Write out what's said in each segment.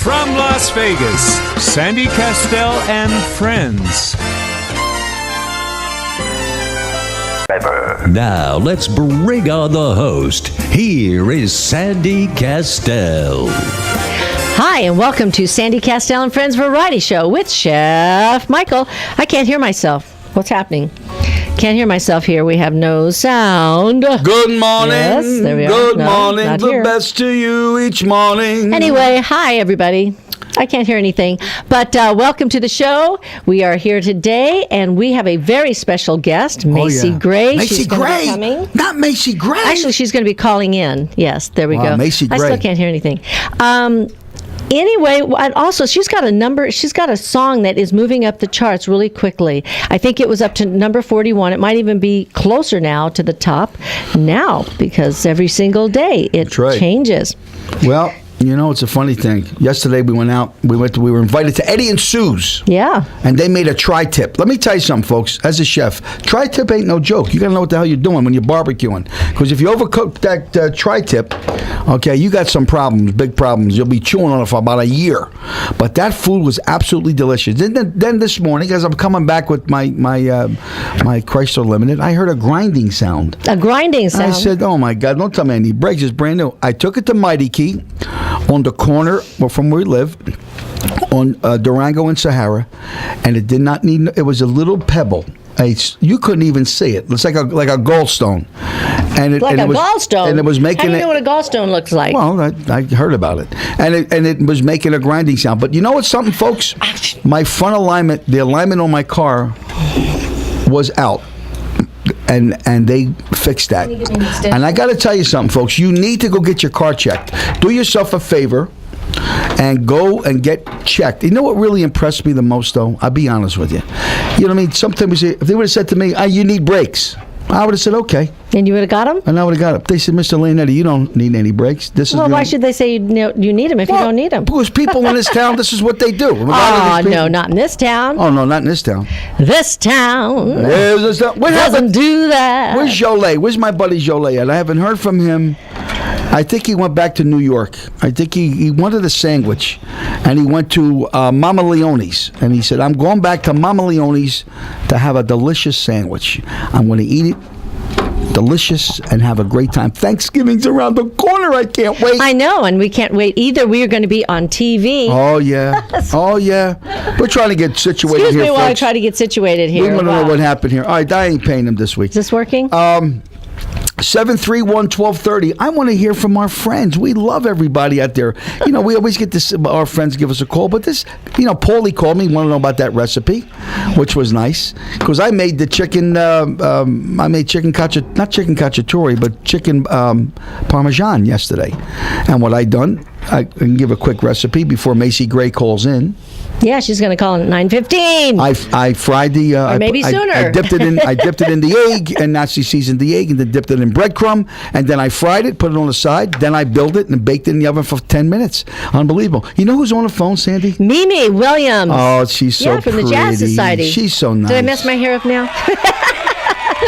From Las Vegas, Sandy Kastel and friends. Now, let's bring on the host. Here is Sandy Kastel. Hi, and welcome to Sandy Kastel and Friends Variety Show with Chef Michael. I can't hear myself. What's happening? Can't hear myself here. We have no sound. Good morning. Yes, there we are. Good No, morning. not The here. best to you each morning. Anyway, hi, everybody. I can't hear anything, but welcome to the show. We are here today, and we have a very special guest, Macy Gray. Macy She's gonna be Gray. coming. Not Macy Gray. Actually, she's going to be calling in. Yes, there we Wow, go. Macy I Gray. still can't hear anything. Anyway, and also she's got a song that is moving up the charts really quickly. I think it was up to number 41. It might even be closer now to the top now because every single day it changes. Well, you know, it's a funny thing. Yesterday we went out. We were invited to Eddie and Sue's. Yeah. And they made a tri-tip. Let me tell you something, folks. As a chef, tri-tip ain't no joke. You got to know what the hell you're doing when you're barbecuing. Because if you overcook that tri-tip, okay, you got some problems, big problems. You'll be chewing on it for about a year. But that food was absolutely delicious. Then this morning, as I'm coming back with my Chrysler Limited, I heard a grinding sound. A grinding sound. I said, oh my God, don't tell me I need brakes. It's brand new. I took it to Mighty Key on the corner from where we live on Durango and Sahara, and it did not need. It was a little pebble. You couldn't even see it. It's like a gallstone, and it was gallstone. And it was making. How do you know what a gallstone looks like? Well, I heard about it, and it was making a grinding sound. But you know what's something, folks? My front alignment, the alignment on my car, was out. And they fixed that. And I got to tell you something, folks. You need to go get your car checked. Do yourself a favor and go and get checked. You know what really impressed me the most, though? I'll be honest with you. You know what I mean? Sometimes if they would have said to me, you need brakes, I would have said, okay. And you would have got them? And I would have got them. They said, Mr. Leonetti, you don't need any brakes. Why should they say you need them if you don't need them? Because people in this town, this is what they do. Oh, no, not in this town. Oh, no, not in this town. This town what doesn't do that. Where's Jolet? Where's my buddy Jolet at? I haven't heard from him. I think he went back to New York. I think he wanted a sandwich, and he went to Mama Leone's, and he said, I'm going back to Mama Leone's to have a delicious sandwich. I'm going to eat it delicious and have a great time. Thanksgiving's around the corner. I can't wait. I know, and we can't wait either. We are going to be on TV. Oh, yeah. Oh, yeah. We're trying to get situated Excuse here, me while I folks. try to get situated here. We want to know what happened here. All right, I ain't paying him this week. Is this working? 731-1230. I want to hear from our friends. We love everybody out there. You know, we always get this. Our friends give us a call, but this, Paulie called me, want to know about that recipe, which was nice because I made the chicken. I made chicken not chicken cacciatore, but chicken parmesan yesterday. And what I done, I can give a quick recipe before Macy Gray calls in. Yeah, she's going to call at 9:15. I fried the. Or maybe sooner. I dipped it in. I dipped it in the egg, and Nazi seasoned the egg, and then dipped it in breadcrumb, and then I fried it, put it on the side. Then I built it and baked it in the oven for 10 minutes. Unbelievable. You know who's on the phone, Sandy? Mimi Williams. Oh, she's so from pretty. the Jazz Society. She's so nice. Did I mess my hair up now?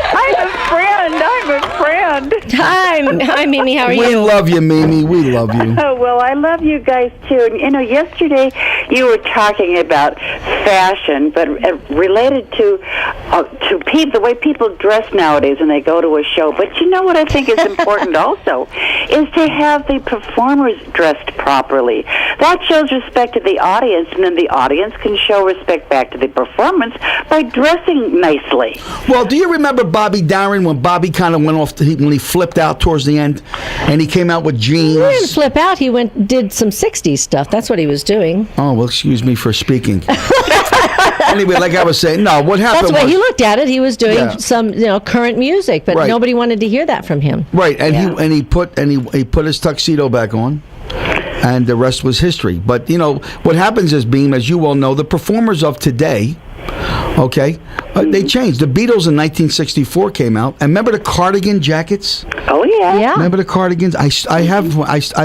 I'm a friend. Hi, Mimi. How are you? We love you, Mimi. We love you. Oh, well, I love you guys, too. And, yesterday you were talking about fashion, but related to people, the way people dress nowadays when they go to a show. But you know what I think is important also is to have the performers dressed properly. That shows respect to the audience, and then the audience can show respect back to the performance by dressing nicely. Well, do you remember Bobby Darin when Bobby kind of went off when he flipped out towards the end, and he came out with jeans? He didn't flip out. He did some 60s stuff. That's what he was doing. Oh, well, excuse me for speaking. Anyway, like I was saying, no, what happened That's the way he looked at it. He was doing some, current music, but Right. nobody wanted to hear that from him. Right, and he put his tuxedo back on, and the rest was history. But what happens is, Beam, as you well know, the performers of today, okay, they changed. The Beatles in 1964 came out, and remember the cardigan jackets? Oh yeah. Remember the cardigans? I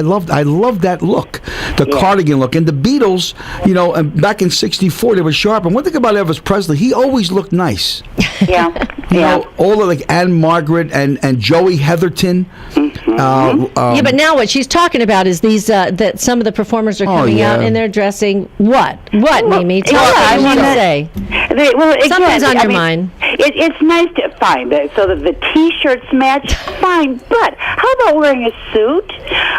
love that look, the cardigan look. And the Beatles, back in '64 they were sharp. And one thing about Elvis Presley, he always looked nice. Yeah. All of like Anne Margaret and Joey Heatherton. Yeah, but now what she's talking about is these that some of the performers are coming out and they're dressing what? What, Mimi? Tell us what you want to say. Something's on your mind. It's nice to find so that the T-shirts match. Fine, but how about wearing a suit?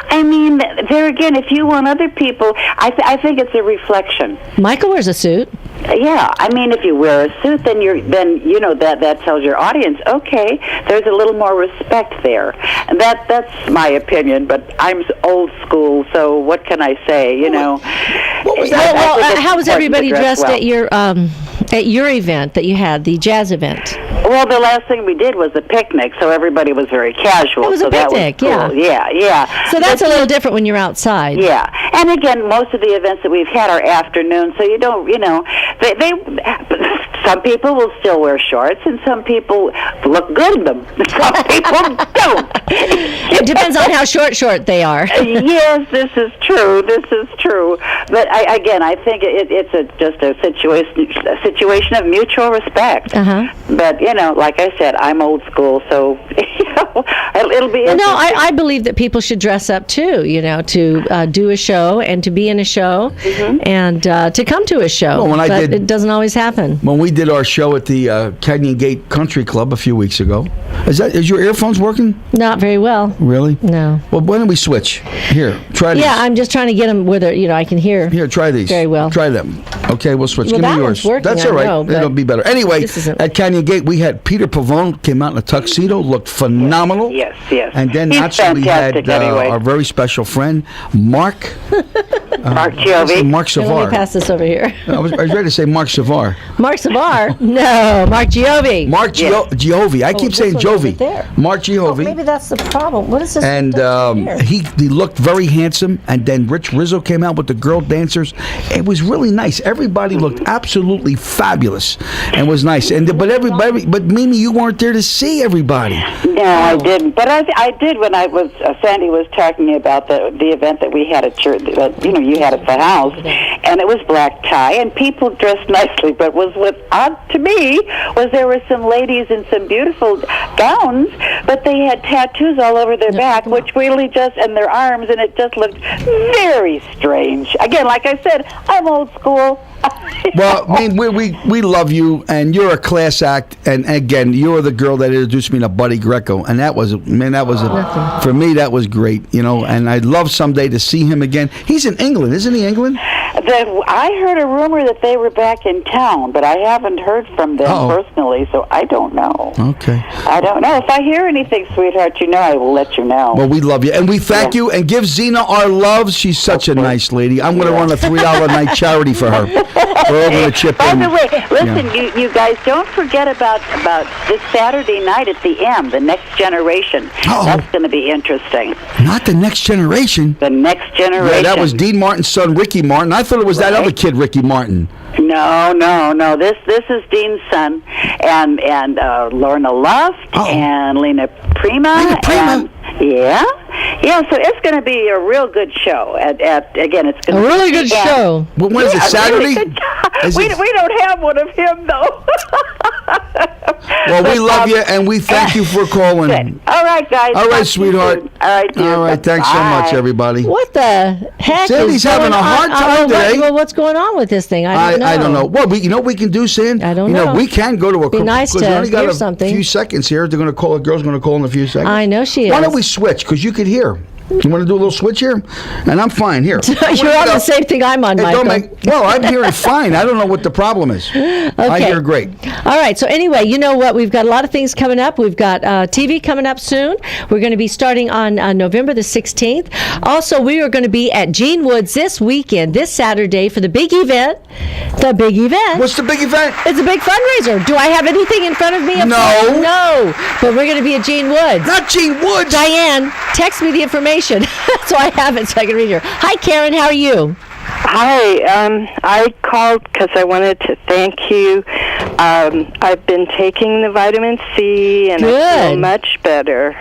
I mean, there again, if you want other people, I think it's a reflection. Michael wears a suit. Yeah, I mean, if you wear a suit, then you know that tells your audience, okay, there's a little more respect there. And that's my opinion, but I'm old school, so what can I say? You know. How was everybody dressed at your event that you had, the jazz event? Well, the last thing we did was a picnic, so everybody was very casual. It was a picnic, that was cool. Yeah. So that's a little different when you're outside. Yeah, and again, most of the events that we've had are afternoon, so you don't, they some people will still wear shorts, and some people look good in them. Some people don't. It depends on how short they are. Yes, this is true. But I think it's just a situation of mutual respect. But like I said, I'm old school, so it'll be. Well, no, I believe that people should dress up too. To do a show and to be in a show, and to come to a show. Well, it doesn't always happen. When we did our show at the Canyon Gate Country Club a few weeks ago, is your earphones working? Not very well. Really? No. Well, why don't we switch? Here, try these. Yeah, I'm just trying to get them where I can hear. Here, try these. Very well. Try them. Okay, we'll switch. Well, Give me that yours. one's working, That's all right. I know, It'll be better. Anyway, at Canyon Gate, we had Peter Pavone came out in a tuxedo, looked phenomenal. Yes. And then He's naturally we had anyway. our very special friend, Mark. Mark Giovi. Mark Let Savar. me pass this over here. I was ready to say Mark Savar. Mark Savar? No, Mark Giovi. Mark Giovi. I keep saying Jovi. Mark Giovi. Maybe that's the problem. What is this? And he looked very handsome. And then Rich Rizzo came out with the girl dancers. It was really nice. Everybody looked absolutely fabulous and was nice. But Mimi, you weren't there to see everybody. No, I didn't. But I did when I was. Sandy was talking about the event that we had at church. You had at the house, and it was black tie, and people dressed nicely. But what odd to me was there were some ladies in some beautiful gowns, but they had tattoos all over their back, which really and their arms, and it just looked very strange. Again, like I said, I'm old school. Well, I mean, we love you, and you're a class act. And again, you're the girl that introduced me to Buddy Greco, and for me, that was great. And I'd love someday to see him again. He's in England, isn't he? England? I heard a rumor that they were back in town, but I haven't heard from them personally, so I don't know. Okay. I don't know. If I hear anything, sweetheart, I will let you know. Well, we love you, and we thank you, and give Zena our love. She's such a nice lady. I'm going to run a $3 night charity for her. We're over to chip in. By the way, listen, you guys don't forget about this Saturday night at the M, the Next Generation. That's going to be interesting. Not the Next Generation. The Next Generation. Yeah, that was Dean Martin's son, Ricky Martin. I thought it was that other kid, Ricky Martin. No. This is Dean's son, and Lorna Luft and Lena Prima. So it's going to be a real good show. Again, it's going to be a really good show. When is it? Saturday? We don't have one of him though. Well, we love you, and we thank you for calling. Good. All right, guys. All right, sweetheart. All right, dear. All right, thanks so much, everybody. What the heck? Sandy's having a hard time today. Well, what's going on with this thing? I don't know. Well, you know what we can do, Sandy? I don't know. We can go to a. Be nice to we only got hear something. A few seconds here. They're going to call. A girl's going to call in a few seconds. I know she is. Why don't we switch? Because you could hear. You want to do a little switch here? And I'm fine. Here. You're on the same thing I'm on, Michael. I'm hearing fine. I don't know what the problem is. Okay. I hear great. All right. So anyway, you know what? We've got a lot of things coming up. We've got TV coming up soon. We're going to be starting on November the 16th. Also, we are going to be at Gene Woods this weekend, this Saturday, for the big event. The big event. What's the big event? It's a big fundraiser. Do I have anything in front of me? No. But we're going to be at Gene Woods. Not Gene Woods. Diane, text me the information so I have it so I can read her. Hi, Karen. How are you? Hi. I called because I wanted to thank you. I've been taking the vitamin C, and I feel much better.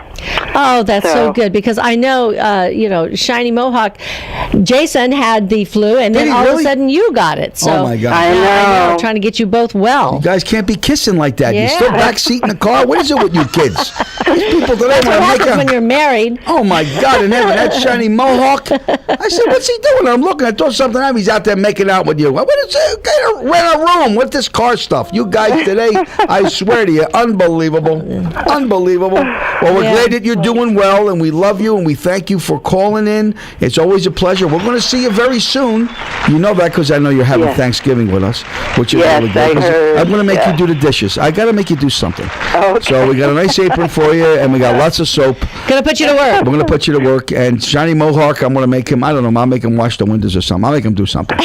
Oh, that's so good, because I know, Shiny Mohawk, Jason had the flu, and then all of a sudden you got it. So oh, my God. I know. Trying to get you both well. You guys can't be kissing like that. Yeah. You're still backseat in the car? What is it with you kids? These people today That's what want to happens make when you're married. Oh, my God, and having that shiny mohawk. I said, what's he doing? I'm looking. I thought something happened. He's out there making out with you. What is it? Rent a room with this car stuff. You guys today, I swear to you, unbelievable. Unbelievable. Well, we're glad that you're doing well, and we love you, and we thank you for calling in. It's always a pleasure. We're going to see you very soon. You know that because I know you're having Thanksgiving with us, which is really good. I heard. I'm going to make you do the dishes. I got to make you do something. Okay. So we got a nice apron for you, and we got lots of soap. Gonna put you to work. We're going to put you to work. And Shiny Mohawk, I'm going to make him, I don't know, I'll make him wash the windows or something. I'll make him do something.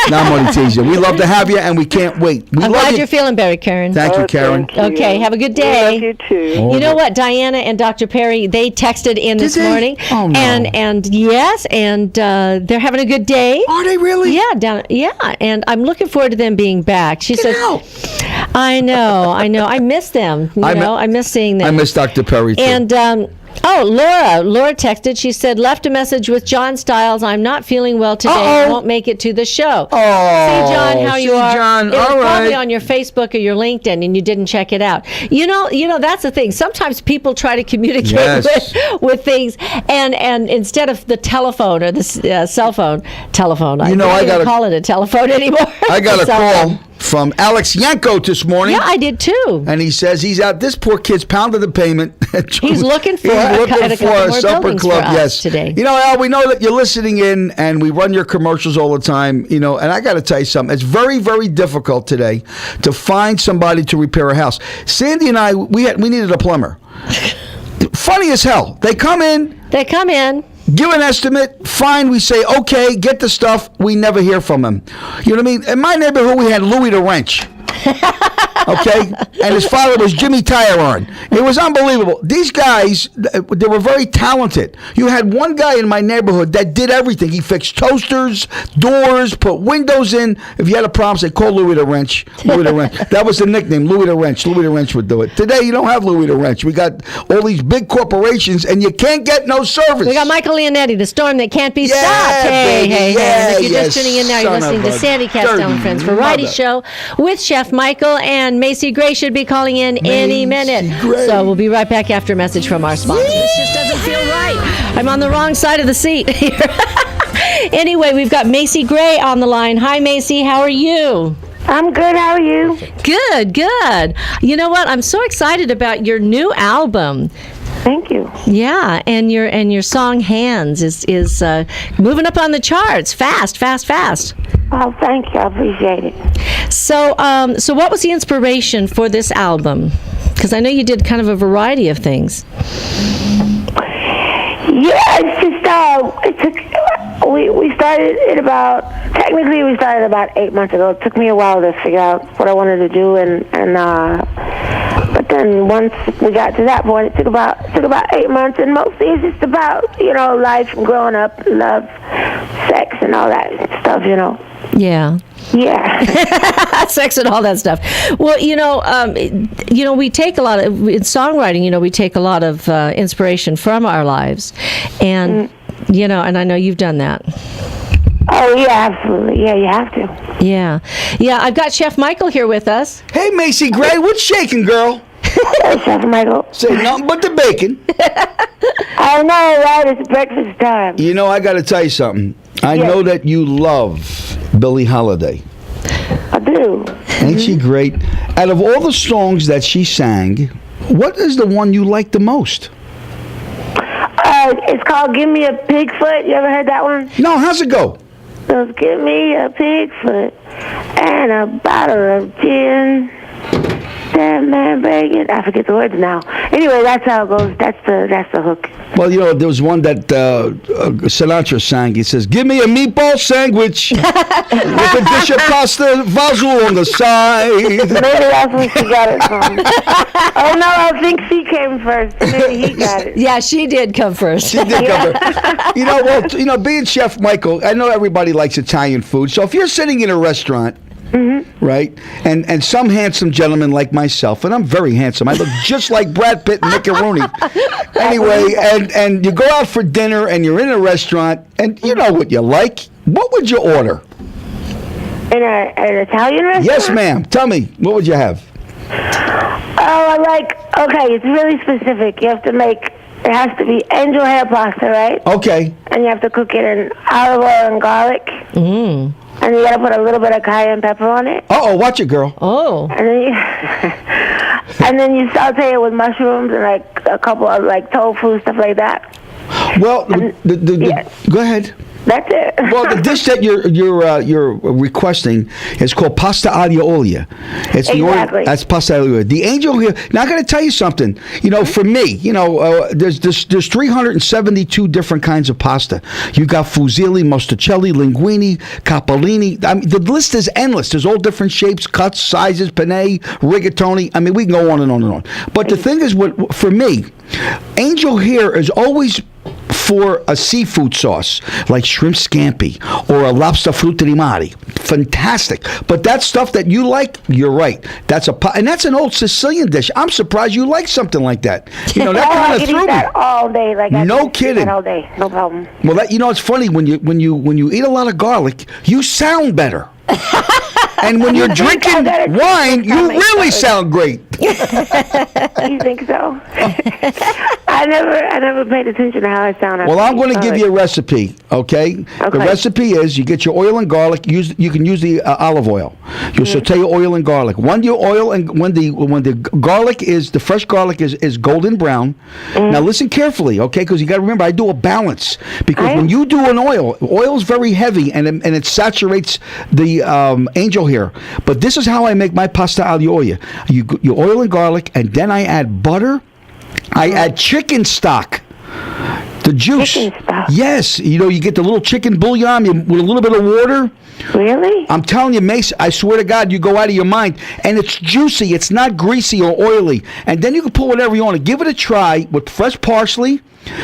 Now I'm only teasing. We love to have you, and we can't wait. We I'm love glad you. you're feeling better, Karen. Thank you, Karen. Thank you. Okay, have a good We day. love you too. You know what? Diana and Dr. Perry, they texted in this they? morning. Oh, no. And yes, and they're having a good day. Are they really? Yeah, and I'm looking forward to them being back. She says, out. I know. I miss them. I miss seeing them. I miss Dr. Perry, too. And Laura texted. She said, left a message with John Stiles. I'm not feeling well today. I won't make it to the show. Oh, see, John, how you are. John, it was all probably right. on your Facebook or your LinkedIn, and you didn't check it out. You know that's the thing. Sometimes people try to communicate with things, and instead of the telephone or the cell phone, telephone. I don't call it a telephone anymore. I got a call from Alex Yanko this morning. Yeah, I did too. And he says he's out. This poor kid's pounded the payment. He's looking for a supper club. Yes, today. You know, Al, we know that you're listening in, and we run your commercials all the time. You know, and I got to tell you something. It's very, very difficult today to find somebody to repair a house. Sandy and I, we needed a plumber. Funny as hell. They come in. Give an estimate, fine, we say, okay, get the stuff, we never hear from them. You know what I mean? In my neighborhood, we had Louis the Wrench. Okay? And his father was Jimmy Tire Iron. It was unbelievable. These guys, they were very talented. You had one guy in my neighborhood that did everything. He fixed toasters, doors, put windows in. If you had a problem, say, call Louis the Wrench. Louis the Wrench. That was the nickname, Louis the Wrench. Louis the Wrench would do it. Today, you don't have Louis the Wrench. We got all these big corporations, and you can't get no service. We got Michael Leonetti, the storm that can't be stopped. Hey. If you're just tuning in now, you're listening to Sandy Kastel and Friends Variety Show with Chef Michael, and Macy Gray should be calling in any minute. So we'll be right back after a message from our sponsors. This just doesn't feel right. I'm on the wrong side of the seat here. Anyway, we've got Macy Gray on the line. Hi, Macy. How are you? I'm good. How are you? Good. You know what? I'm so excited about your new album. Thank you. Yeah, and your song "Hands" is moving up on the charts fast. Oh, thank you. I appreciate it. So what was the inspiration for this album? Because I know you did kind of a variety of things. Yeah, it's just we started it about 8 months ago. It took me a while to figure out what I wanted to do, but then once we got to that point, it took about 8 months, and mostly it's just about life and growing up, love, sex, and all that stuff. Yeah. Sex and all that stuff. Well, we take a lot of, in songwriting, we take a lot of inspiration from our lives. And, and I know you've done that. Oh, yeah, absolutely. Yeah, you have to. Yeah. I've got Chef Michael here with us. Hey, Macy Gray, what's shaking, girl? Hello, Chef Michael. Say nothing but the bacon. I know, right? It's breakfast time. I got to tell you something. I know that you love Billie Holiday. I do. Ain't she great? Out of all the songs that she sang, what is the one you like the most? It's called Give Me a Pig Foot. You ever heard that one? No, how's it go? So give me a pig foot and a bottle of gin. That man begging. I forget the words now. Anyway, that's how it goes. That's the hook. Well, there was one that Sinatra sang. He says, "Give me a meatball sandwich with a dish of pasta vazou on the side." Maybe that's where she got it from. Oh no, I think she came first. Maybe he got it. Yeah, she did come first. She did come first. Being Chef Michael, I know everybody likes Italian food. So if you're sitting in a restaurant right? And some handsome gentlemen like myself, and I'm very handsome. I look just like Brad Pitt and Mickey Rooney. Anyway, and you go out for dinner, and you're in a restaurant, and you know what you like. What would you order? In an Italian restaurant? Yes, ma'am. Tell me, what would you have? Okay, it's really specific. You have to make, it has to be angel hair pasta, right? Okay. And you have to cook it in olive oil and garlic. Mm. And you gotta put a little bit of cayenne pepper on it. Uh-oh, watch it, girl. Oh. And then you, and then you saute it with mushrooms and like a couple of like tofu, stuff like that. Well, yeah. Go ahead. That's it. Well, the dish that you're requesting is called pasta aglio olio. It's Exactly. That's pasta aglio olio. The angel here. Now I got to tell you something. You know, for me, there's 372 different kinds of pasta. You got fusilli, mostacelli, linguine, capellini. I mean, the list is endless. There's all different shapes, cuts, sizes, penne, rigatoni. I mean, we can go on and on and on. But the thing is, for me, angel hair is always for a seafood sauce like shrimp scampi or a lobster frutti di mare. Fantastic. But that stuff that you like, you're right. And that's an old Sicilian dish. I'm surprised you like something like that. You know, that kind of threw me. I could eat that all day. No kidding. That all day, no problem. Well, it's funny when you eat a lot lot of garlic, you sound better. And when you're drinking wine, you really sound great. You think so? I never paid attention to how I sound. Well, I'm going to give you a recipe, okay? The recipe is you get your oil and garlic. You can use the olive oil. You saute your oil and garlic. When the garlic is the fresh garlic is golden brown. Now listen carefully, okay? Because you got to remember, I do a balance because when you do an oil is very heavy and it saturates the angel hair. But this is how I make my pasta aglio olio. You oil and garlic, and then I add butter. I add chicken stock. The juice. Chicken stock. Yes. You get the little chicken bouillon with a little bit of water. Really? I'm telling you, Mace, I swear to God, you go out of your mind. And it's juicy. It's not greasy or oily. And then you can put whatever you want to. Give it a try with fresh parsley,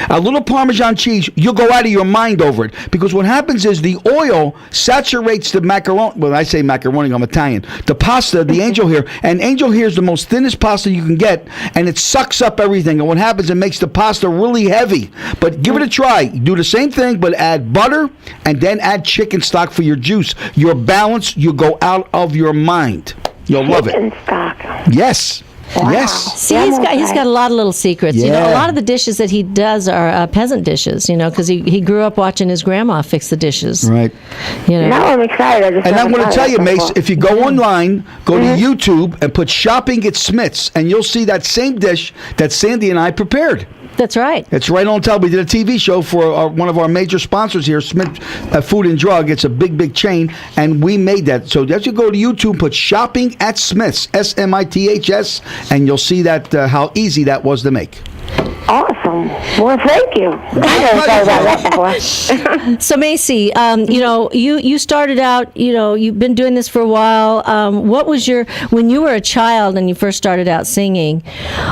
a little Parmesan cheese. You'll go out of your mind over it. Because what happens is the oil saturates the macaroni. Well, I say macaroni, I'm Italian. The pasta, the angel hair. And angel hair is the most thinnest pasta you can get. And it sucks up everything. And what happens, it makes the pasta really heavy. But give it a try. Do the same thing, but add butter and then add chicken stock for your juice. You're balanced. You go out of your mind. You'll love it. Chicken stock. Yes. Wow. Yes. See, he's got a lot of little secrets. Yeah. A lot of the dishes that he does are peasant dishes, because he grew up watching his grandma fix the dishes. Right. Now I'm excited. And I'm going to tell you, Mace, if you go online, go to YouTube and put shopping at Smith's, and you'll see that same dish that Sandy and I prepared. That's right. It's right on top. We did a TV show for one of our major sponsors here, Smith Food and Drug. It's a big, big chain, and we made that. So as you go to YouTube, put shopping at Smith's, SMITHS, and you'll see that how easy that was to make. Awesome. Well, thank you. I never thought about that before. So Macy, you started out, you've been doing this for a while. What was when you were a child and you first started out singing,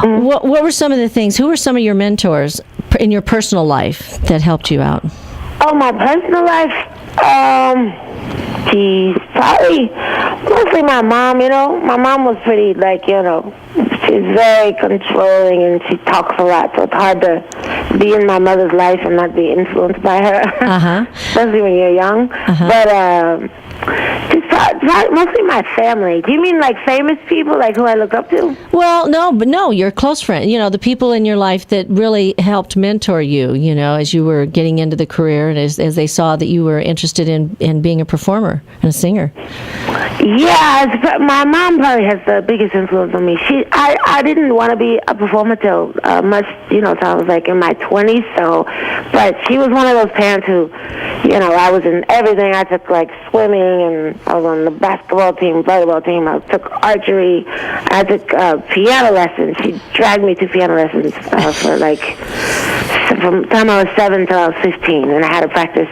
what were some of the things, who were some of your mentors in your personal life that helped you out? Oh, my personal life? Probably mostly my mom, My mom was pretty, she's very controlling and she talks a lot, so it's hard to be in my mother's life and not be influenced by her, especially when you're young. But just mostly my family. Do you mean like famous people, like who I look up to? Well, no, your close friend. The people in your life that really helped mentor you, as you were getting into the career and as they saw that you were interested in being a performer and a singer. Yeah, my mom probably has the biggest influence on me. I didn't want to be a performer till much, till I was like in my 20s. So, but she was one of those parents who, I was in everything. I took like swimming, and I was on the basketball team, volleyball team. I took archery. I took piano lessons. She dragged me to piano lessons from the time I was 7 till I was 15, and I had to practice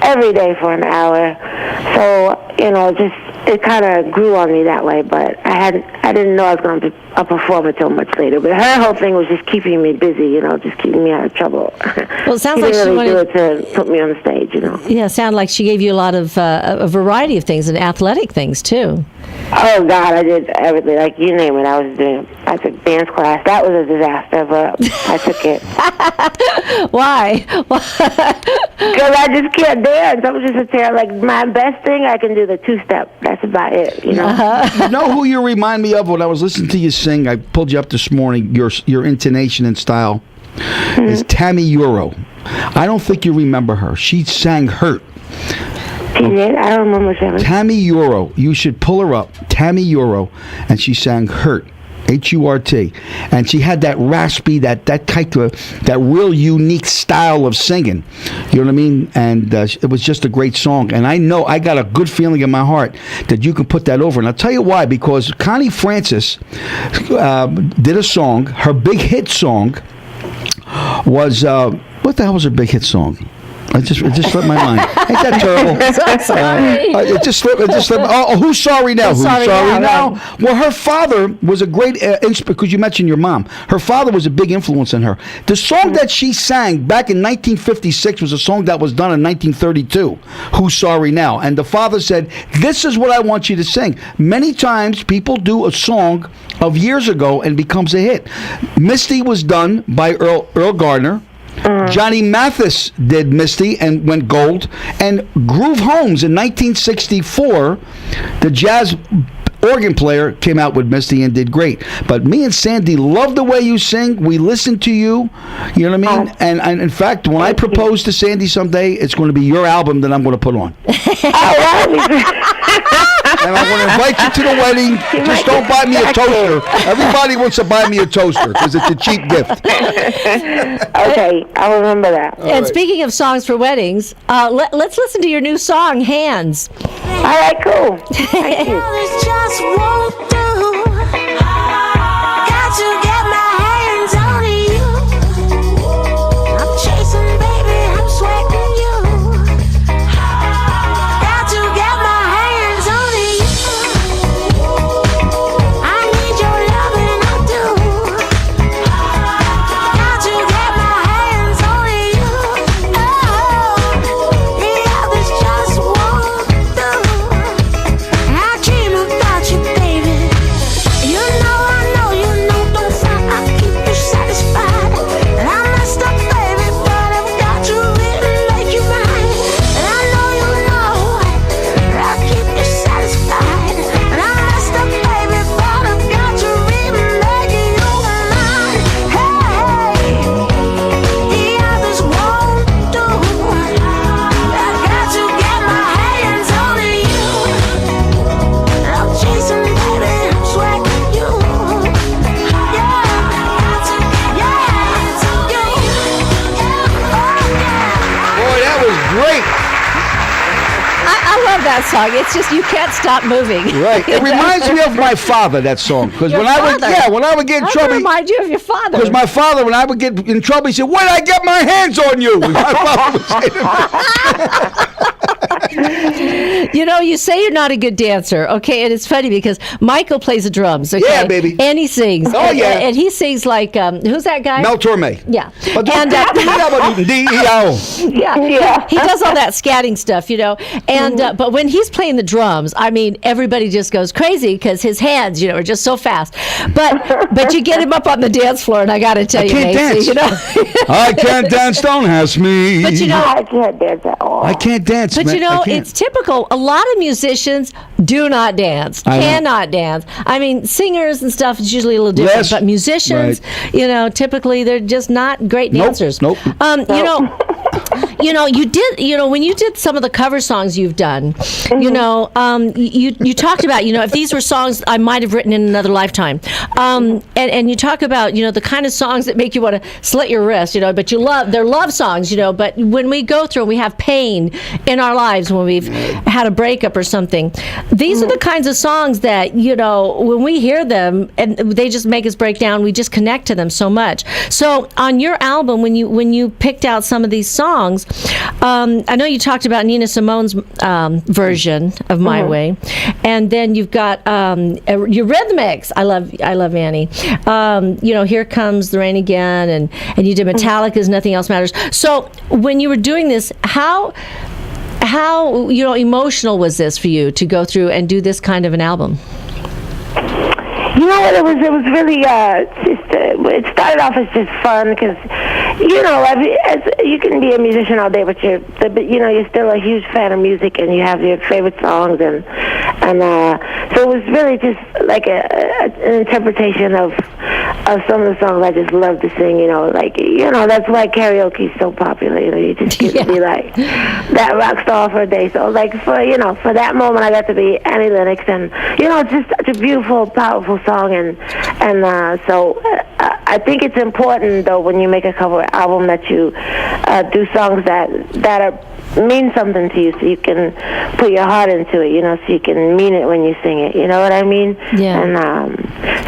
every day for an hour. So, just it kind of grew on me that way. But I didn't know I was going to be a performer until much later. But her whole thing was just keeping me busy, just keeping me out of trouble. Well, it sounds she like didn't she really wanted do it to put me on the stage, Yeah, it sounded like she gave you a lot of a variety of things and athletic things too. Oh God, I did everything. Like you name it, I took dance class. That was a disaster, but I took it. Why? Because I just can't dance. I'm just a terror. Like my best thing, I can do the two-step. That's about it. You know who you remind me of when I was listening to you sing? I pulled you up this morning. Your intonation and style is Tammy Euro. I don't think you remember her. She sang "Hurt." She did? I don't remember her. Tammy Euro. You should pull her up. Tammy Euro, and she sang "Hurt." H-U-R-T, and she had that raspy, that type of, that real unique style of singing. You know what I mean? And it was just a great song. And I know I got a good feeling in my heart that you can put that over. And I'll tell you why. Because Connie Francis did a song. Her big hit song was what the hell was her big hit song? It just slipped my mind. Ain't that terrible? It just slipped. Oh, who's sorry now? Who's sorry now? Right. Well, her father was a great because you mentioned your mom. Her father was a big influence on her. The song that she sang back in 1956 was a song that was done in 1932. Who's sorry now? And the father said, "This is what I want you to sing." Many times, people do a song of years ago and becomes a hit. Misty was done by Earl Gardner. Johnny Mathis did Misty and went gold. And Groove Holmes in 1964, the jazz organ player, came out with Misty and did great. But me and Sandy love the way you sing. We listen to you. You know what I mean? And in fact, when I propose to Sandy someday, it's going to be your album that I'm going to put on. And I'm going to invite you to the wedding. Just don't buy me a toaster. Everybody wants to buy me a toaster because it's a cheap gift. Okay, I'll remember that. And speaking of songs for weddings, let's listen to your new song, Hands. All right, cool. Thank you. Just won't do. Got to get my hands on you. I'm chasing, baby, I'm sweating you. Got to get my hands on you. I need your loving, I do. Got to get my hands on you. Oh, the others just won't do. I dream about you, baby. You know, don't front. I keep you satisfied. And I messed up, baby, but I've got to really make you mine. And I know I keep you satisfied. And I messed up, baby, but I've got to really make you mine. Hey, the others won't do. I got to get my hands on you. I'm chasing, baby, I'm sweating you. Boy, that was great. I love that song. It's just you can't stop moving. Right. It reminds me of my father, that song. Because when I would get in How trouble. to remind you of your father? Because my father, when I would get in trouble, he said, "When I get my hands on you?" My father would say to me. You know, you say you're not a good dancer, okay? And it's funny because Michael plays the drums, okay? Yeah, baby. And he sings. Oh, yeah. And he sings like, who's that guy? Mel Torme. Yeah. And Yeah. He does all that scatting stuff, And but when he's playing the drums, I mean, everybody just goes crazy because his hands, are just so fast. But you get him up on the dance floor, and I got to tell you, Macy, I can't dance, don't ask me. But I can't dance at all. I can't dance. But it's typical. A lot of musicians do not dance, cannot dance. I mean, singers and stuff is usually a little different, but musicians, typically they're just not great dancers. Nope. You did, when you did some of the cover songs you've done, you talked about, if these were songs I might have written in another lifetime. And you talk about, the kind of songs that make you want to slit your wrist, but they're love songs, but when we go through and we have pain in our lives, when we've had a breakup or something, these are the kinds of songs that, when we hear them and they just make us break down, we just connect to them so much. So on your album, when you picked out some of these songs, I know you talked about Nina Simone's version of My Way, and then you've got Eurythmics. I love Annie. Here Comes the Rain Again, and you did Metallica's Nothing Else Matters. So when you were doing this, how emotional was this for you to go through and do this kind of an album? You know what? It was really it started off as just fun because you can be a musician all day, but you're still a huge fan of music and you have your favorite songs and so it was really just like an interpretation of some of the songs I just love to sing. That's why karaoke is so popular. You just get to be like that rock star for a day. So like for that moment, I got to be Annie Lennox, and it's just such a beautiful, powerful song, and so I think it's important though when you make a cover album that you do songs that mean something to you, so you can put your heart into it, so you can mean it when you sing it. You know what I mean? Yeah. And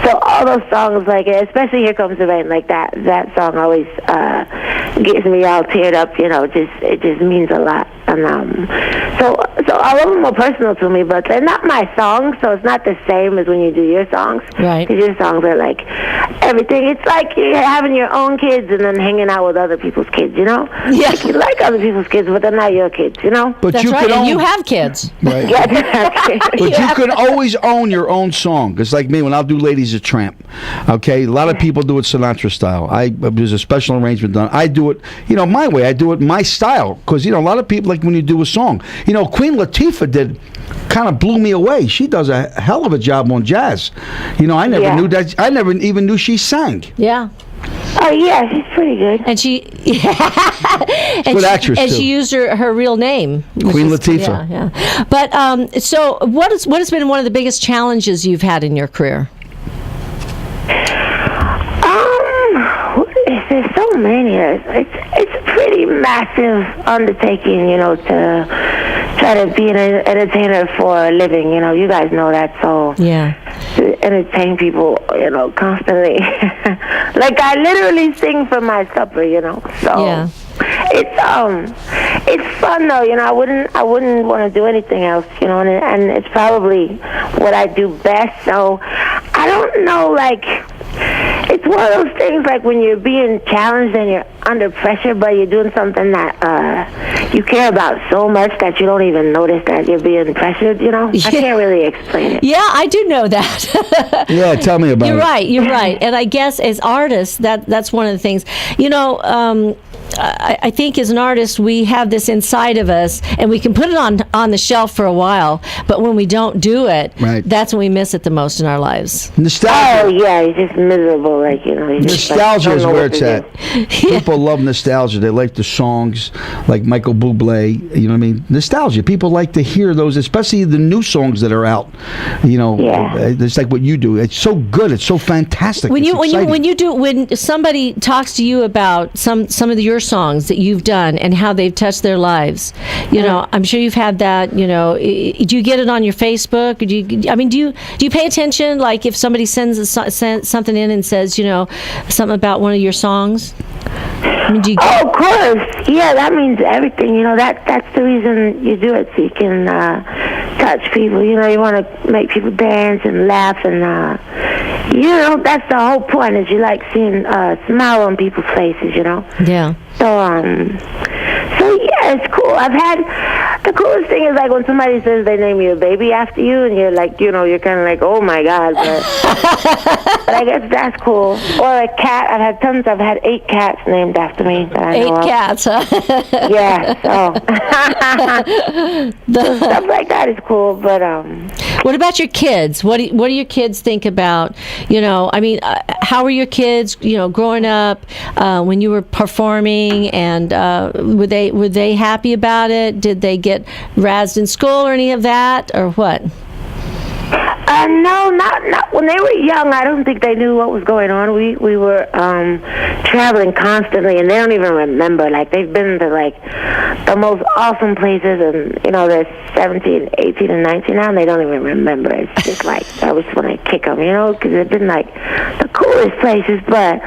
so all those songs, like especially Here Comes the Rain, like that song always gets me all teared up. It just means a lot. And so all of them are personal to me, but they're not my songs, so it's not the same as when you do your songs. Right. Because your songs are like everything. It's like you're having your own kids and then hanging out with other people's kids. Yeah. Like you like other people's kids, but they're not your kids. But that's right. And you have kids. Right. Yeah, exactly. But you can always own your own song. It's like me when I'll do Ladies of Tramp. Okay, a lot of people do it Sinatra style. There's a special arrangement done. I do it, my way. I do it my style because a lot of people like when you do a song. Queen Latifah kind of blew me away. She does a hell of a job on jazz. I never knew that. I never even knew she sang. Yeah. Oh yeah, she's pretty good. And she, good actress and too. she used her real name, Queen Latifah. Yeah. But so what has been one of the biggest challenges you've had in your career? There's so many. It's a pretty massive undertaking, to try to be an entertainer for a living. You guys know that. So yeah, to entertain people, constantly. Like I literally sing for my supper, So yeah. It's fun though. I wouldn't want to do anything else. And it's probably what I do best. So I don't know, like. It's one of those things like when you're being challenged and you're under pressure, but you're doing something that you care about so much that you don't even notice that you're being pressured, Yeah. I can't really explain it. Yeah, I do know that. Yeah, tell me about it. You're right. And I guess as artists, that's one of the things. I think as an artist, we have this inside of us, and we can put it on the shelf for a while, but when we don't do it, that's when we miss it the most in our lives. Nostalgia. Oh, yeah, you're just miserable. Nostalgia is where it's at. People love nostalgia. They like the songs, like Michael Bublé. You know what I mean? Nostalgia. People like to hear those, especially the new songs that are out. It's like what you do. It's so good. It's so fantastic. When somebody talks to you about some of your songs that you've done and how they've touched their lives, I'm sure you've had that. Do you get it on your Facebook? Do you pay attention? Like if somebody sends something in and says, something about one of your songs? Do you of course. Yeah, that means everything. That's the reason you do it, so you can touch people. You want to make people dance and laugh, and that's the whole point. Is you like seeing a smile on people's faces. Yeah. So yeah, it's cool. I've had the coolest thing is like when somebody says they name you a baby after you, and you're like, you're kind of like, oh my god, but I guess that's cool. Or a cat. I've had 8 cats named after me. That I know 8 cats, huh? Yeah. So stuff like that is cool. But what about your kids? What do your kids think about? How were your kids? Growing up when you were performing, and were they happy about it? Did they get razzed in school or any of that, or what? No, not when they were young. I don't think they knew what was going on. We were traveling constantly, and they don't even remember. Like, they've been to like the most awesome places, and they're 17, 18, and 19 now, and they don't even remember. It's just like I was when I kick them, because they've been like the coolest places. But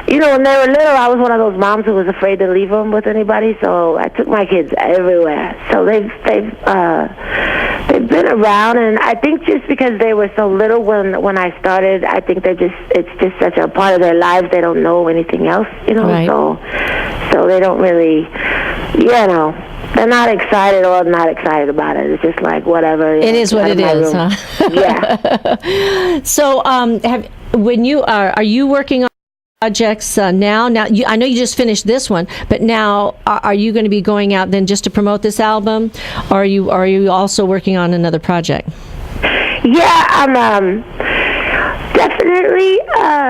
when they were little, I was one of those moms who was afraid to leave them with anybody, so I took my kids everywhere. So they've been around, and I think just because they were so little when I started, I think it's just such a part of their lives. They don't know anything else, Right. So they don't really, they're not excited or not excited about it. It's just like whatever. It is what it is, huh? Yeah. So, are you working on projects now? Now, I know you just finished this one, but now are you going to be going out then just to promote this album, or are you also working on another project? Yeah, I'm definitely.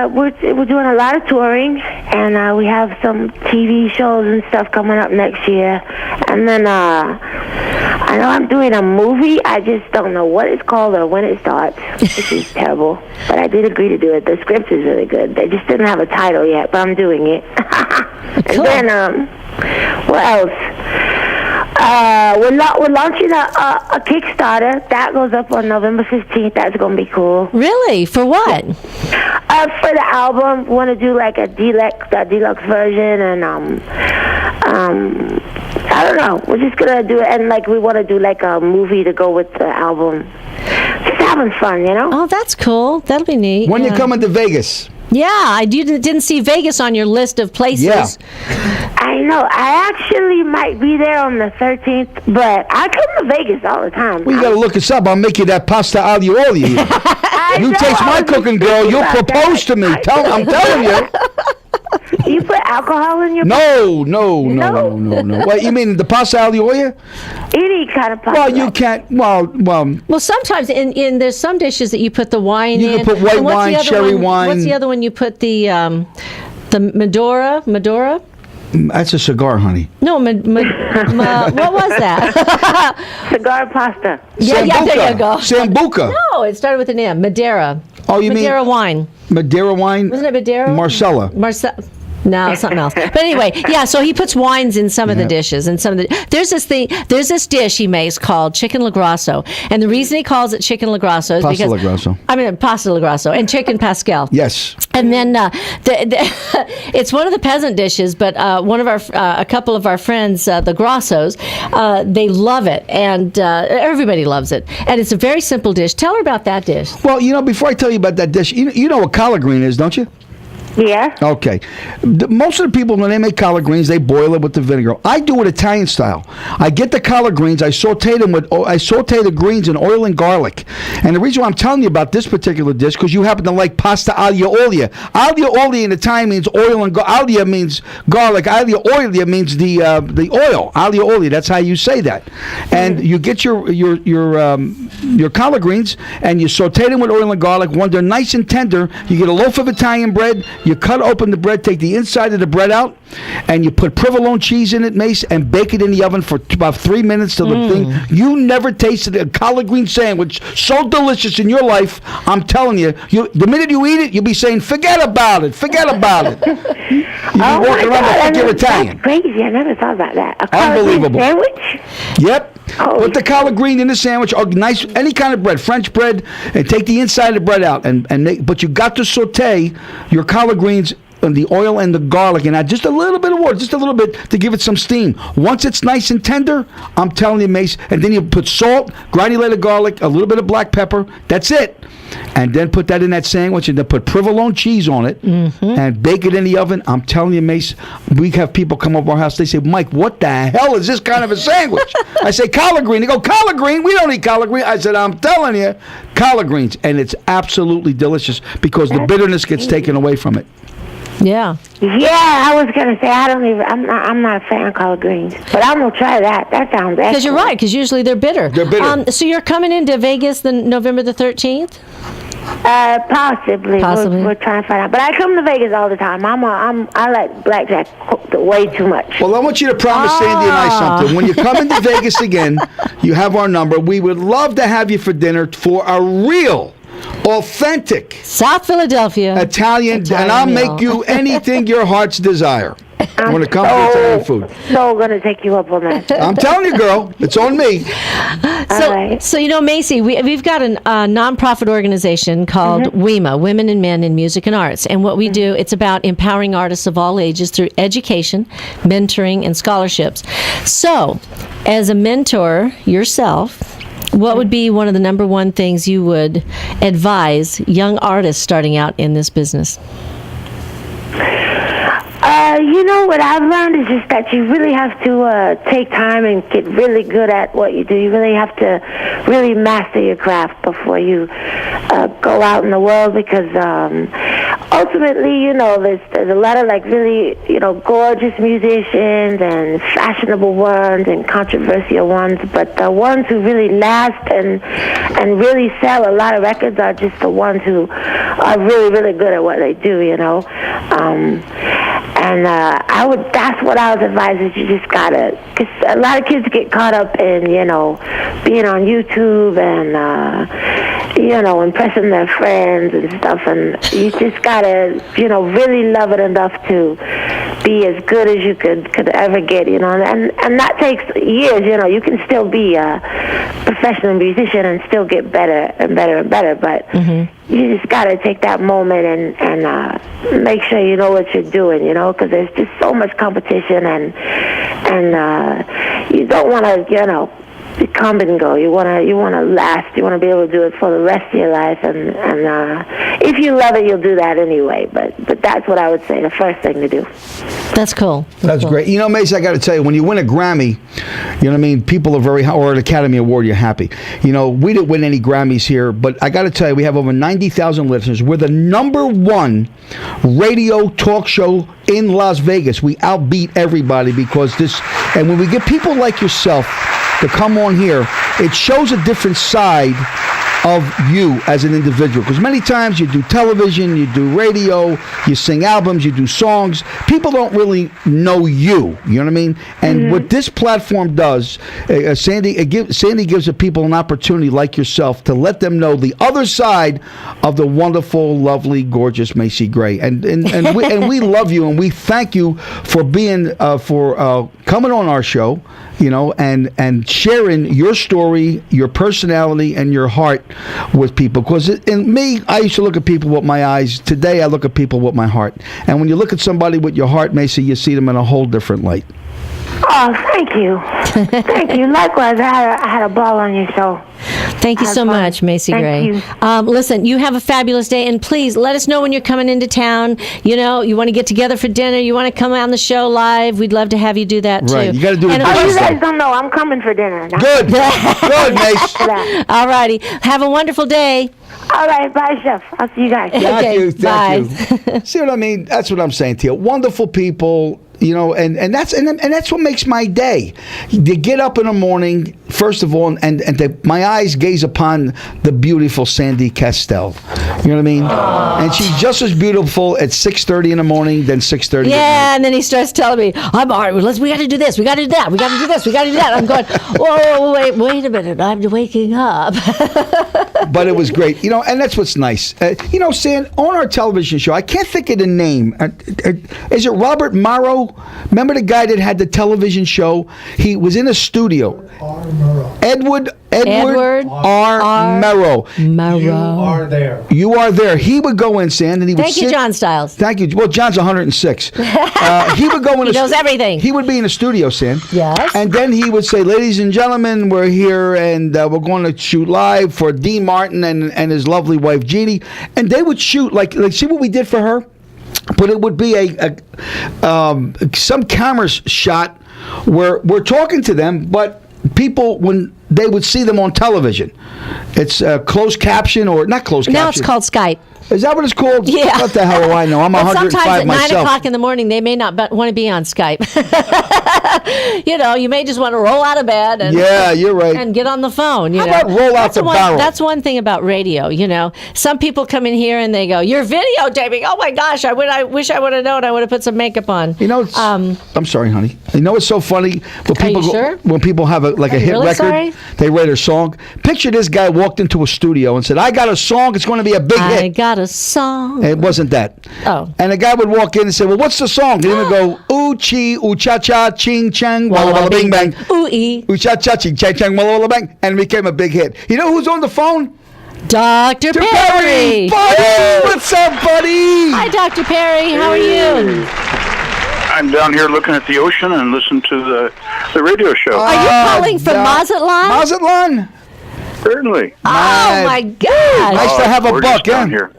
We're doing a lot of touring, and we have some TV shows and stuff coming up next year. And then I know I'm doing a movie. I just don't know what it's called or when it starts, which is terrible. But I did agree to do it. The script is really good. They just didn't have a title yet, but I'm doing it. Cool. And then what else? We're launching a Kickstarter that goes up on November 15th. That's gonna be cool. Really? For what? For the album, we want to do like a deluxe version, and I don't know. We're just gonna do it, and like we want to do like a movie to go with the album. Just having fun, Oh, that's cool. That'll be neat. When you coming to Vegas? Yeah, I didn't see Vegas on your list of places. Yeah. I know. I actually might be there on the 13th, but I come to Vegas all the time. Well, you got to look us up. I'll make you that pasta aglio olio. You taste my cooking, girl. You'll propose to me. I'm telling you. Do you put alcohol in your No. What, you mean the pasta aglio olio? Any kind of pasta. Well, you can't. Well, sometimes in there's some dishes that you put the wine in. You can put white And what's wine, the other cherry one? wine. What's the other one you put the Medora? That's a cigar, honey. No, what was that? Cigar pasta. Yeah, there you go. Sambuca. No, it started with an M. Madeira. Oh, you mean Madeira wine? Madeira wine? Wasn't it Madeira? Marcella. No, something else. But anyway, yeah. So he puts wines in some of the dishes, and there's this dish he makes called chicken La Grasso, and the reason he calls it chicken La Grasso is Pasta because La Grasso. I mean pasta La Grasso and chicken pascal. Yes. And then it's one of the peasant dishes, but a couple of our friends, the Grassos, they love it, and everybody loves it, and it's a very simple dish. Tell her about that dish. Well, before I tell you about that dish, you know what collard green is, don't you? Yeah. Okay. Most of the people, when they make collard greens, they boil it with the vinegar. I do it Italian style. I get the collard greens. I saute the greens in oil and garlic. And the reason why I'm telling you about this particular dish, because you happen to like pasta aglio olio. Aglio olio in Italian means oil, and aglio means garlic. Aglio olio means the oil. Aglio olio. That's how you say that. And you get your collard greens and you saute them with oil and garlic. When they're nice and tender, you get a loaf of Italian bread. You cut open the bread, take the inside of the bread out, and you put provolone cheese in it, Mace, and bake it in the oven for about 3 minutes till the thing. You never tasted a collard green sandwich so delicious in your life. I'm telling you, the minute you eat it, you'll be saying, forget about it. You'll be walking around like you're Italian. That's crazy. I never thought about that. A Unbelievable. collard green sandwich? Yep. Put the collard green in the sandwich, or nice, any kind of bread, French bread, and take the inside of the bread out. But you got to saute your collard greens in the oil and the garlic, and add just a little bit of water, just a little bit, to give it some steam. Once it's nice and tender, I'm telling you, Mace, and then you put salt, granulated garlic, a little bit of black pepper. That's it. And then put that in that sandwich, and then put provolone cheese on it, and bake it in the oven. I'm telling you, Mace, we have people come over our house. They say, Mike, what the hell is this kind of a sandwich? I say, collard green. They go, collard green? We don't eat collard green. I said, I'm telling you, collard greens. And it's absolutely delicious because the bitterness gets taken away from it. Yeah. Yeah, I was gonna say I'm not a fan of collard greens, but I'm gonna try that. That sounds excellent. Because you're right. Because usually they're bitter. They're bitter. So you're coming into Vegas November the 13th. Possibly. Possibly. We're trying to find out. But I come to Vegas all the time. I like blackjack way too much. Well, I want you to promise Sandy and I something. When you come into Vegas again, you have our number. We would love to have you for dinner for a real, authentic South Philadelphia Italian, and I'll meal. make you anything your heart's desire. When it comes to Italian food. So gonna take you up on that. I'm telling you, girl, it's on me. All right. So you know, Macy, we've got a nonprofit organization called WEMA, Women and Men in Music and Arts, and what we do, it's about empowering artists of all ages through education, mentoring, and scholarships. So, as a mentor yourself, what would be one of the number one things you would advise young artists starting out in this business? You know, what I've learned is just that you really have to take time and get really good at what you do. You really have to really master your craft before you go out in the world, because ultimately, you know, there's a lot of like really, you know, gorgeous musicians and fashionable ones and controversial ones, but the ones who really last and really sell a lot of records are just the ones who are really, really good at what they do, you know. That's what I would advise, is you just gotta, because a lot of kids get caught up in, you know, being on YouTube and, you know, impressing their friends and stuff, and you just gotta, you know, really love it enough to be as good as you could ever get, you know, and that takes years, you know. You can still be a professional musician and still get better and better and better, but you just gotta take that moment and make sure you know what you're doing, you know, because there's just so much competition, and you don't want to, you know, come and go. You want to last. You want to be able to do it for the rest of your life, and if you love it, you'll do that anyway. But that's what I would say, the first thing to do. That's cool. That's cool. great. You know, Mace, I got to tell you, when you win a Grammy, you know what I mean, people are very, or an Academy Award, you're happy. You know, we didn't win any Grammys here, but I got to tell you, we have over 90,000 listeners. We're the #1 radio talk show in Las Vegas. We outbeat everybody because this, and when we get people like yourself to come on here, it shows a different side of you as an individual, because many times you do television, you do radio, you sing albums, you do songs. People don't really know you. You know what I mean? And what this platform does, Sandy gives the people an opportunity like yourself to let them know the other side of the wonderful, lovely, gorgeous Macy Gray. And we love you, and we thank you for being coming on our show, you know, and sharing your story, your personality, and your heart with people. Because in me, I used to look at people with my eyes. Today, I look at people with my heart. And when you look at somebody with your heart, Macy, you see them in a whole different light. Oh, thank you. Thank you. Likewise, I had a ball on your show. Thank you so much, Macy Gray. Thank you. Listen, you have a fabulous day, and please let us know when you're coming into town. You know, you want to get together for dinner, you want to come on the show live, we'd love to have you do that, too. Right, you got to do it. Oh, you guys don't know, I'm coming for dinner. Good. Good, Mace. All righty. Have a wonderful day. All right, bye, Chef. I'll see you guys. Thank you. See what I mean? That's what I'm saying to you. Wonderful people. You know, and that's what makes my day. To get up in the morning, first of all, and my eyes gaze upon the beautiful Sandy Kastel. You know what I mean? And she's just as beautiful at 6:30 in the morning than 6:30. Yeah, and then he starts telling me, "I'm all right. We got to do this. We got to do that. We got to do this. We got to do that." I'm going, "Whoa, wait a minute. I'm waking up." But it was great, you know, and that's what's nice. You know, Sand, on our television show, I can't think of the name. Is it Robert Morrow? Remember the guy that had the television show? He was in a studio. Edward R. Merrow. You are there. You are there. He would go in, Sand, and he would Thank you, John Stiles. Thank you. Well, John's 106. He would go in. He knows everything. He would be in a studio, Sand. Yes. And then he would say, "Ladies and gentlemen, we're here, and we're going to shoot live for Dean Martin and his lovely wife Jeannie." And they would shoot like see what we did for her. But it would be some camera shot where we're talking to them, but people, when they would see them on television, it's closed caption or not closed caption. Now it's called Skype. Is that what it's called? Yeah. What the hell do I know? I'm But 105 sometimes at 9 myself. o'clock in the morning, they may not want to be on Skype. You may just want to roll out of bed and Yeah, you're right. and get on the phone. How about roll out the barrel? That's one thing about radio. Some people come in here and they go, "You're videotaping." Oh my gosh! I wish I would have known. I would have put some makeup on. I'm sorry, honey. You know what's so funny? When you sure? When people have a Are you hit really record, sorry? they write a song. Picture this guy walked into a studio and said, "I got a song. It's going to be a big hit." I got a song. And it wasn't that. Oh. And the guy would walk in and say, "Well, what's the song?" And he would go, "Ooh chee, ooh cha cha, ching chang, walla walla bing bang, Ooh-ee. ooh cha cha, ching chang chang, walla walla bang," and it became a big hit. You know who's on the phone? Dr. Perry. Buddy, what's up, buddy? Hi, Dr. Perry. How are you? I'm down here looking at the ocean and listening to the radio show. Are you calling from Mazatlan? Mazatlan? Certainly. Oh my God! Nice to have a gorgeous buck, down yeah. here.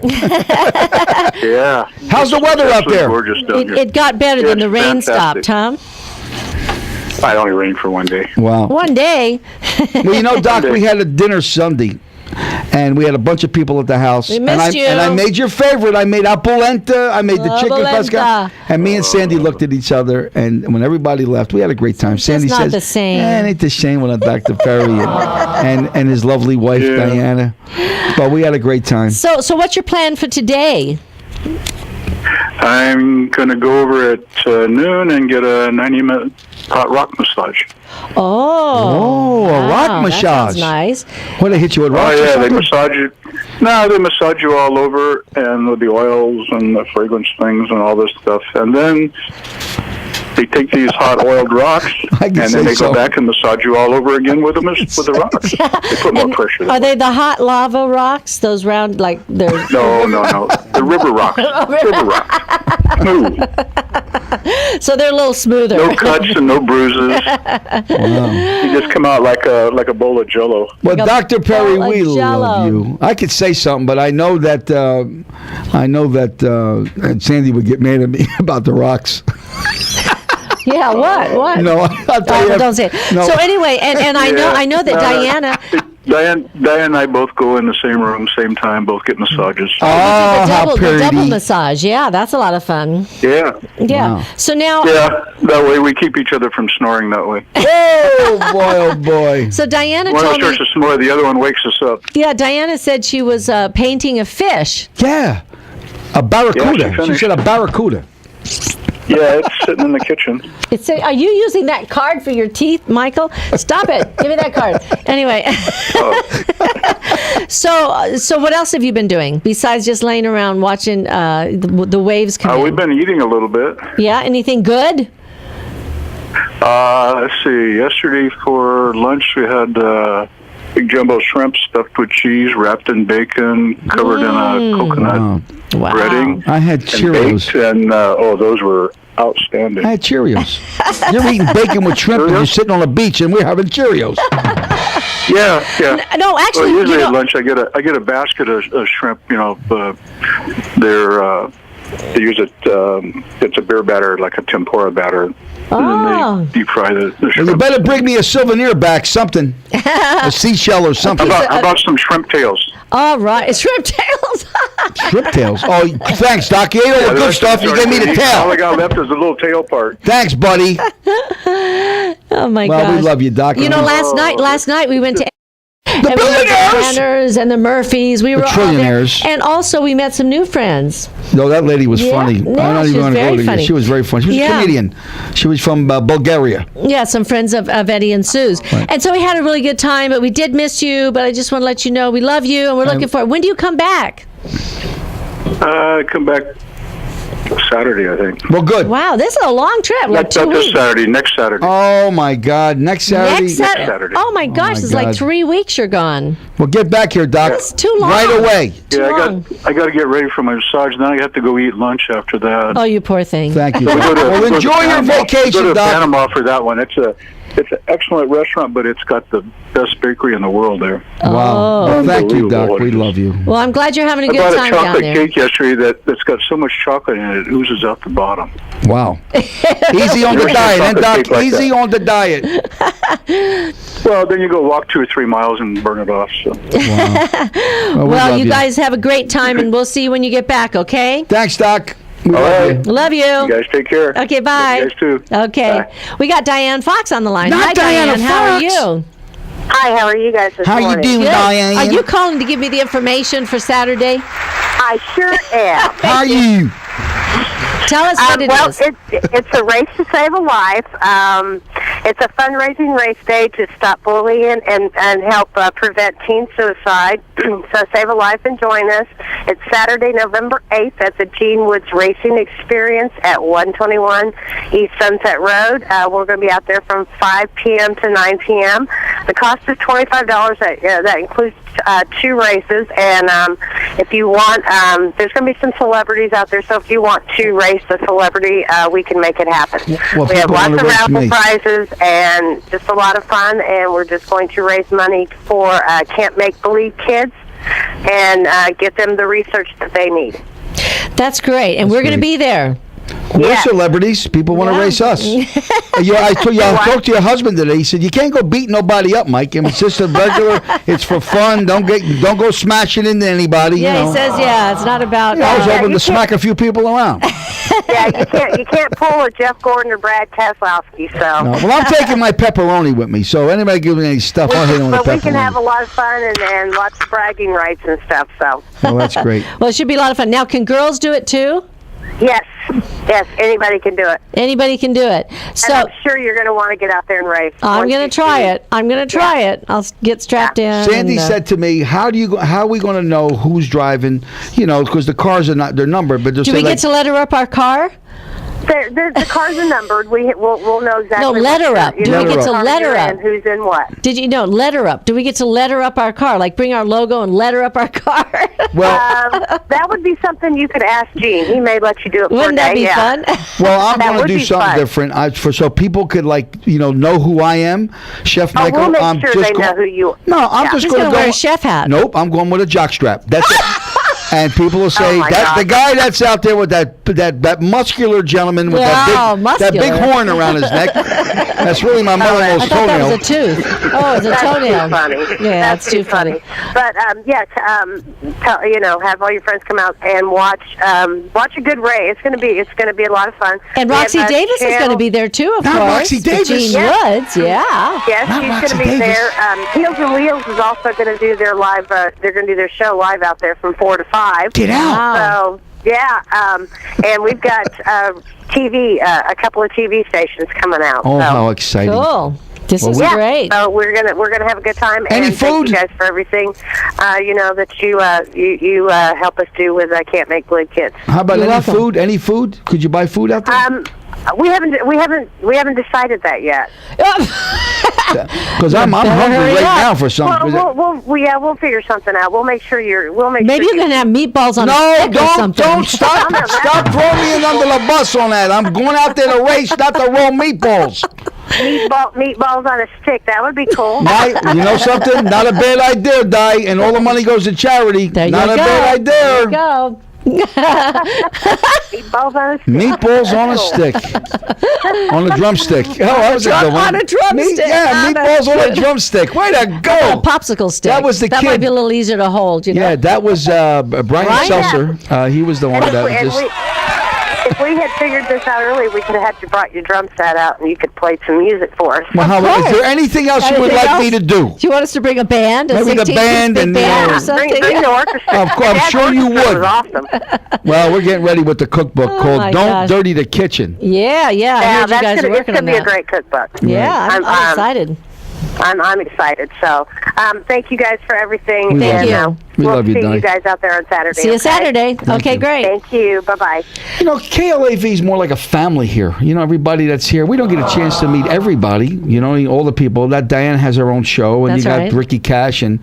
Yeah. How's the weather up Absolutely there? Gorgeous down here. It got better Yeah, than the it's rain fantastic. stopped, huh? I only rained for one day. Wow. One day. Well, Doc, we had a dinner Sunday, and we had a bunch of people at the house. We missed you. And I made your favorite. I made apolenta. I made the chicken Polenta. fresca. And me and Sandy looked at each other, and when everybody left, we had a great time. Sandy not says, the same. It ain't the same without Dr. Perry and his lovely wife, Diana. But we had a great time. So what's your plan for today? I'm going to go over at noon and get a 90-minute hot rock massage. Oh, a rock wow, massage. That sounds nice. What, they hit you with rocks? Oh, yeah, or they something? massage you. No, they massage you all over and with the oils and the fragrance things and all this stuff. And then they take these hot oiled rocks and then they go back and massage you all over again with the rocks. They put more pressure. Are they the hot lava rocks? Those round, like they're... No. The river rocks. River rocks. Smooth. So they're a little smoother. No cuts and no bruises. You just come out like a bowl of Jell-O. Well, Like a Dr. Perry, bowl of we Jell-O. love you. I could say something, but I know that Sandy would get mad at me about the rocks. Yeah, what? No, I'll tell you. Don't say it. No. So anyway, and I know that Diana... Diane and I both go in the same room, same time, both get massages. the double massage. Yeah, that's a lot of fun. Yeah. Yeah. Wow. So now... Yeah, that way we keep each other from snoring that way. Oh boy. So Diana One of us told me... starts to snore, the other one wakes us up. Yeah, Diana said she was painting a fish. Yeah. A barracuda. Yeah, she She finished. said a barracuda. Yeah, it's sitting in the kitchen. Are you using that card for your teeth, Michael? Stop it. Give me that card. Anyway. So what else have you been doing besides just laying around watching the waves come in? We've been eating a little bit. Yeah, anything good? Let's see. Yesterday for lunch we had big jumbo shrimp stuffed with cheese, wrapped in bacon, covered in a coconut Wow. breading. I had and Cheerios. baked, and those were outstanding. I had Cheerios. You're eating bacon with shrimp and you're sitting on a beach and we're having Cheerios. Yeah. No, actually, Well, usually at lunch I get a basket of shrimp. They use it. It's a beer batter, like a tempura batter. And then they deep fry the Well, shrimp. you better bring me a souvenir back, something. A seashell or something. How about some shrimp tails? All right. Shrimp tails. Shrimp tails. Oh, thanks, Doc. You ate all the good rest stuff. of You it's gave me the already eaten. All I tail. got left is the little tail part. Thanks, buddy. Oh, my Well, gosh. we love you, Doc. Last night we went to... The and we went to billionaires! Hanners and the Murphys. We were all there. trillionaires. And also we met some new friends. No, that lady was Yeah. funny. Yeah, I'm not she even was going to very go to funny. you. She was very funny. She was a Yeah. comedian. She was from Bulgaria. Yeah, some friends of Eddie and Sue's. And so we had a really good time, but we did miss you. But I just want to let you know we love you and we're looking for... When do you come back? Come back Saturday, I think. Well, good. Wow, this is a long trip. Like Not 2 this weeks. Saturday. Next Saturday. Oh, my God. Next Saturday? Next Saturday. Saturday. Oh my gosh, my it's like God. 3 weeks you're gone. Well, get back here, Doc. That's too long. Right away. Too Yeah, long. I got to get ready for my massage. Then I have to go eat lunch after that. Oh, you poor thing. Thank you. Go to- Well, go to enjoy your Panama. Go vacation, to Doc. Panama for that one. It's an excellent restaurant, but it's got the best bakery in the world there. Oh. Wow. Well, thank you, Doc. Unbelievable. We love you. Well, I'm glad you're having a I good bought a time down chocolate there. cake yesterday that's got so much chocolate in it, it oozes out the bottom. Wow. Easy on the There's no diet, chocolate Doc? cake like Easy that. on the diet. Well, then you go walk 2 or 3 miles and burn it off. So. Wow. Well, you guys have a great time, and we'll see you when you get back, okay? Thanks, Doc. We All love right. you. Love you. You guys take care. Okay, bye. You guys too. Okay. Bye. We got Diane Fox on the line. Not Hi, Diana Diane. How are Fox. you? Hi, how are you guys this How you morning? doing, Good. Diane? Are you calling to give me the information for Saturday? I sure am. How are you? Tell us what it well, is. it's a race to save a life. It's a fundraising race day to stop bullying and help prevent teen suicide. So save a life and join us. It's Saturday, November 8th at the Gene Woods Racing Experience at 121 East Sunset Road. We're going to be out there from 5 p.m. to 9 p.m. The cost is $25. That includes 2 races. And if you want, there's going to be some celebrities out there. So if you want to race a celebrity, we can make it happen. Well, We have people lots wanna of race raffle me. prizes and just a lot of fun. And we're just going to raise money for Can't Make Believe Kids and get them the research that they need. That's great. And we're going to great. be there. We're Yes. celebrities. People want to Yeah. race us. I talked to your husband today. He said, you can't go beat nobody up, Mike. I mean, it's just a regular, it's for fun. Don't go smashing into anybody. Yeah, you know. he says, it's not about... I was hoping you to smack a few people around. Yeah, you can't pull a Jeff Gordon or Brad Keselowski. So. No. Well, I'm taking my pepperoni with me, so anybody gives me any stuff, I'll hit them with But pepperoni. we can have a lot of fun and lots of bragging rights and stuff. So Well, that's great. Well, it should be a lot of fun. Now, can girls do it too? yes, anybody can do it. Anybody can do it. And So I'm sure you're going to want to get out there and race. I'm once going you to try see it. I'm going to try it. I'll get strapped in. Sandy and, said to me, "How are we going to know who's driving? You know, because the cars are not they're numbered, but do we get to let her up our car? The cars are numbered. We'll know exactly. No, let her up. Do we get to let her up? And who's in what? Did you know? Let her up. Do we get to let her up our car? Like bring our logo and let her up our car? Well, That would be something you could ask Gene. He may let you do it. Wouldn't for a that day, be yeah. fun? well, I'm That going to would do be something fun. different. So people could know who I am, Chef Oh, Michael. we'll make I'm sure just they know who you. No, I'm Yeah. just He's going going to to wear a chef hat. Nope, I'm going with a jockstrap. That's it. And people will say Oh, my that God. the guy that's out there with that muscular gentleman with Wow, that big muscular. horn around his neck. That's really my I mother-in-law's thought that toenail. was a tooth. Oh, it's a That's toenail. too funny. Yeah, that's too funny. But have all your friends come out and watch a good race. It's gonna be a lot of fun. And We have, Roxy Davis is going to be there too, of Not course. Roxy With Davis. Gene Yes. Woods, yeah. Yes, Not she's Roxy going to be Davis. there. Heels and Wheels is also going to do their live. They're going to do their show live out there from 4 to 5. Get out. Wow. So yeah, and we've got TV, a couple of TV stations coming out. Oh, so. how exciting! Cool. This is Yeah, great. so we're gonna have a good time. Any and thank food? you guys for everything. That you help us do with Can't Make Believe Kids. How about You're any welcome. food? Any food? Could you buy food out there? We haven't decided that yet. Because I'm better hungry hurry right up. now for something. We'll figure something out. We'll make sure Maybe sure you can have meatballs on a No, stick or something. don't stop! Stop throwing me under the bus on that. I'm going out there to race, not to roll meatballs. meatballs on a stick. That would be cool. You know something? Not a bad idea, Di, and all the money goes to charity. There Not you a go. bad There you idea. go. Meatballs on a stick. Meatballs on a stick. On a drumstick. Oh, that was a good one. On a drumstick. Yeah, meatballs on a drumstick. Way to A go. popsicle stick. That was the That kid. might be a little easier to hold, you know? Yeah, that was Brian Seltzer. He was the one And that just... if we had figured this out early, we could have had you brought your drum set out and you could play some music for us. Well, how, is course. there anything else you would Anything like me else? to do? Do you want us to bring a band? Maybe the 16-piece band big and, band uh, or something? Bring the orchestra. Of course, I'm That sure you orchestra would. was awesome. Well, we're getting ready with the cookbook Oh, called my Don't gosh. Dirty the Kitchen. Yeah, I Yeah, heard you guys are it's working gonna on be that. a great cookbook. Yeah, I'm excited. I'm excited. So, thank you guys for everything. We love and, you. We we'll love you, see Di. you guys out there on Saturday. See you okay? Saturday. Okay, great. Thank you. Bye bye. You know, KLAV is more like a family here. You know, everybody that's here. We don't get a chance to meet everybody. You know, all the people. That Diane has her own show, and That's you got right. Ricky Cash and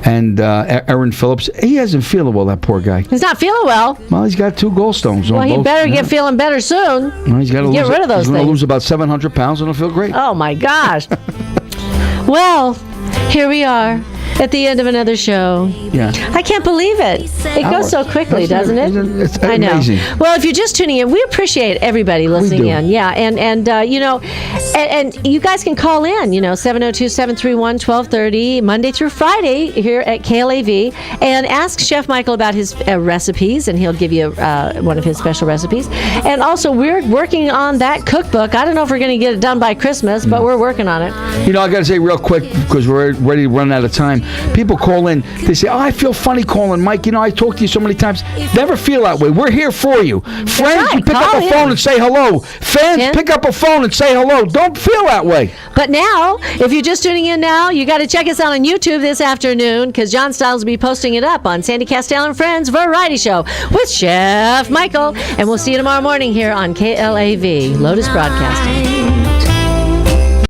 Aaron Phillips. He hasn't feeling well, that poor guy. He's not feeling well. Well, he's got 2 gallstones. Well, on he both. better Yeah. get feeling better soon. Well, he's got to get rid of those He's going to things. lose about 700 pounds, and he'll feel great. Oh, my gosh. Well, here we are. at the end of another show. Yeah. I can't believe it. It goes so quickly, doesn't it? It's I know. amazing. Well, if you're just tuning in, we appreciate everybody listening do. in. Yeah, and you know, and you guys can call in. You know, 702-731-1230 Monday through Friday here at KLAV, and ask Chef Michael about his recipes, and he'll give you one of his special recipes. And also, we're working on that cookbook. I don't know if we're going to get it done by Christmas, but we're working on it. You know, I got to say real quick, because we're ready to run out of time. People call in. They say, "Oh, I feel funny calling, Mike. You know, I talked to you so many times." Never feel that way. We're here for you. Friends, right. you pick Call up a in. phone and say hello. Fans, Ken? pick up a phone and say hello. Don't feel that way. But now, if you're just tuning in now, you got to check us out on YouTube this afternoon, because John Stiles will be posting it up on Sandy Kastel and Friends Variety Show with Chef Michael. And we'll see you tomorrow morning here on KLAV, Lotus Broadcasting.